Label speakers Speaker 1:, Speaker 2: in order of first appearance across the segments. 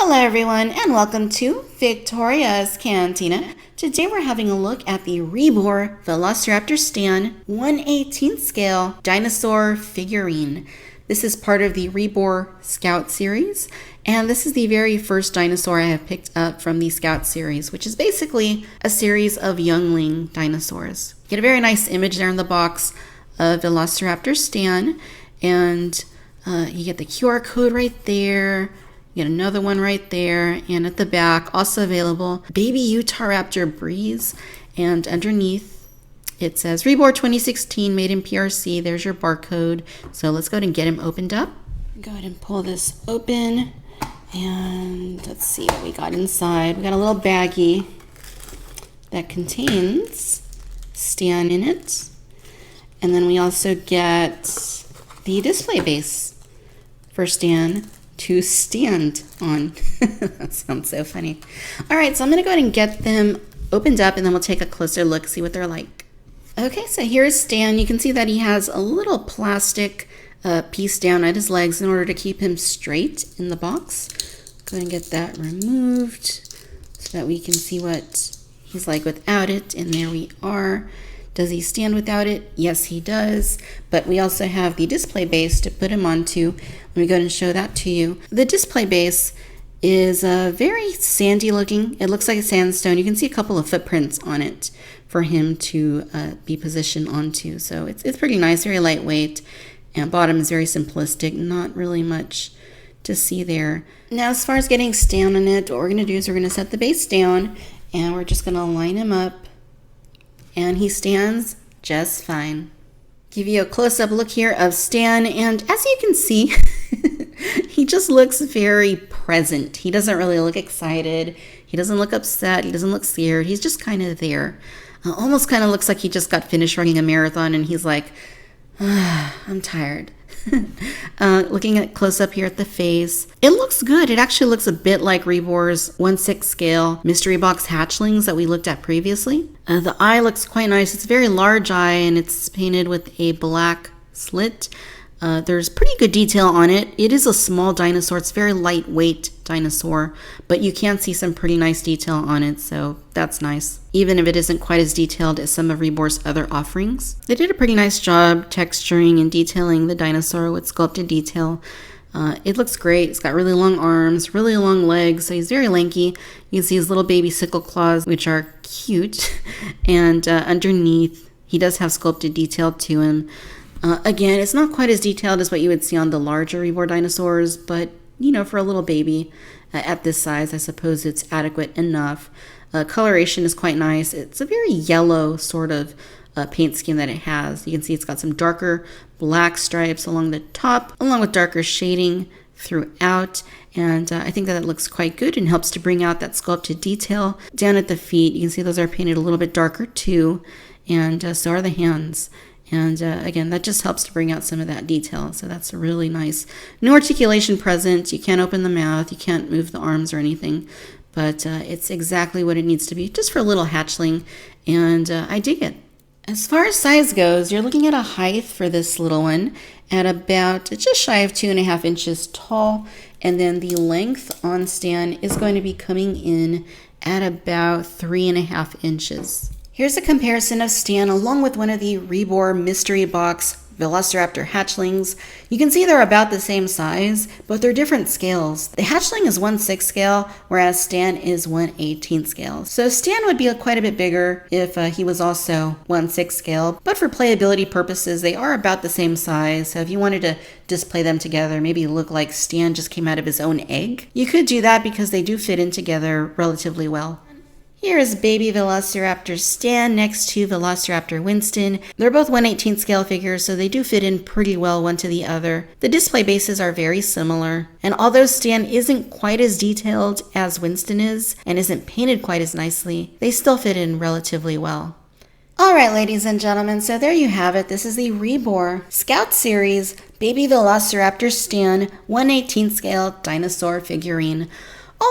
Speaker 1: Hello everyone and welcome to Victoria's Cantina. Today we're having a look at the Rebor Velociraptor Stan 1/18 scale dinosaur figurine. This is part of the Rebor Scout Series, and this is the very first dinosaur I have picked up from the Scout Series, which is basically a series of youngling dinosaurs. You get a very nice image there in the box of Velociraptor Stan, and you get the QR code right there. You get another one right there, and at the back, also available, Baby Velociraptor Breeze, and underneath it says Rebor 2016, made in PRC. There's your barcode. So let's go ahead and get him opened up. Go ahead and pull this open, and let's see what we got inside. We got a little baggie that contains Stan in it, and then we also get the display base for Stan to stand on. That sounds so funny. All right, so I'm gonna go ahead and get them opened up, and then we'll take a closer look, see what they're like. Okay, so here's Stan. You can see that he has a little plastic piece down at his legs in order to keep him straight in the box. Go ahead and get that removed so that we can see what he's like without it, and there we are. Does he stand without it? Yes, he does. But we also have the display base to put him onto. Let me go ahead and show that to you. The display base is very sandy looking. It looks like a sandstone. You can see a couple of footprints on it for him to be positioned onto. So it's pretty nice, very lightweight. And bottom is very simplistic, not really much to see there. Now, as far as getting Stan on it, what we're going to do is we're going to set the base down, and we're just going to line him up. And he stands just fine. Give you a close-up look here of Stan, and as you can see, he just looks very present. He doesn't really look excited. He doesn't look upset. He doesn't look scared. He's just kind of there. Almost kind of looks like he just got finished running a marathon, and he's like, I'm tired. Looking at close up here at the face, it looks good. It actually looks a bit like Rebor's 1/6 scale mystery box hatchlings that we looked at previously. The eye looks quite nice. It's a very large eye, and it's painted with a black slit. There's pretty good detail on it. It is a small dinosaur. It's a very lightweight dinosaur, but you can see some pretty nice detail on it, so that's nice, even if it isn't quite as detailed as some of Rebor's other offerings. They did a pretty nice job texturing and detailing the dinosaur with sculpted detail. It looks great. It's got really long arms, really long legs, so he's very lanky. You can see his little baby sickle claws, which are cute, and underneath, he does have sculpted detail to him. Again, it's not quite as detailed as what you would see on the larger Rebor dinosaurs, but, you know, for a little baby at this size, I suppose it's adequate enough. Coloration is quite nice. It's a very yellow sort of paint scheme that it has. You can see it's got some darker black stripes along the top, along with darker shading throughout, and I think that it looks quite good and helps to bring out that sculpted detail. Down at the feet, you can see those are painted a little bit darker too, and so are the hands. And again, that just helps to bring out some of that detail. So that's really nice. No articulation present. You can't open the mouth. You can't move the arms or anything. But it's exactly what it needs to be, just for a little hatchling. And I dig it. As far as size goes, you're looking at a height for this little one at about just shy of 2.5 inches tall. And then the length on Stan is going to be coming in at about 3.5 inches. Here's a comparison of Stan along with one of the Rebor mystery box Velociraptor hatchlings. You can see they're about the same size, but they're different scales. The hatchling is 1/6 scale, whereas Stan is 1/18 scale. So Stan would be quite a bit bigger if he was also 1/6 scale, but for playability purposes, they are about the same size. So if you wanted to display them together, maybe look like Stan just came out of his own egg, you could do that because they do fit in together relatively well. Here is Baby Velociraptor Stan next to Velociraptor Winston. They're both 1/18 scale figures, so they do fit in pretty well one to the other. The display bases are very similar, and although Stan isn't quite as detailed as Winston is, and isn't painted quite as nicely, they still fit in relatively well. Alright, ladies and gentlemen, so there you have it. This is the Rebor Scout Series Baby Velociraptor Stan 1/18 scale dinosaur figurine.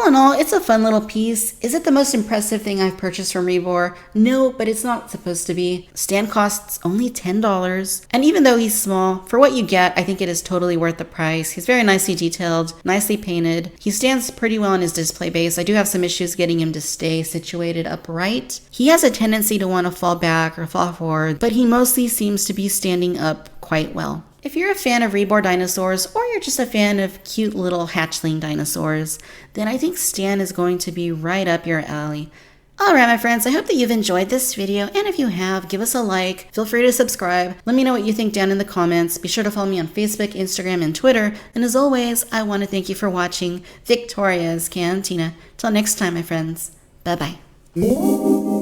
Speaker 1: All in all, it's a fun little piece. Is it the most impressive thing I've purchased from Rebor? No, but it's not supposed to be. Stan costs only $10. And even though he's small, for what you get, I think it is totally worth the price. He's very nicely detailed, nicely painted. He stands pretty well on his display base. I do have some issues getting him to stay situated upright. He has a tendency to want to fall back or fall forward, but he mostly seems to be standing up quite well. If you're a fan of Rebor dinosaurs, or you're just a fan of cute little hatchling dinosaurs, then I think Stan is going to be right up your alley. Alright my friends, I hope that you've enjoyed this video, and if you have, give us a like, feel free to subscribe, let me know what you think down in the comments, be sure to follow me on Facebook, Instagram, and Twitter, and as always, I want to thank you for watching Victoria's Cantina. Till next time my friends, bye bye.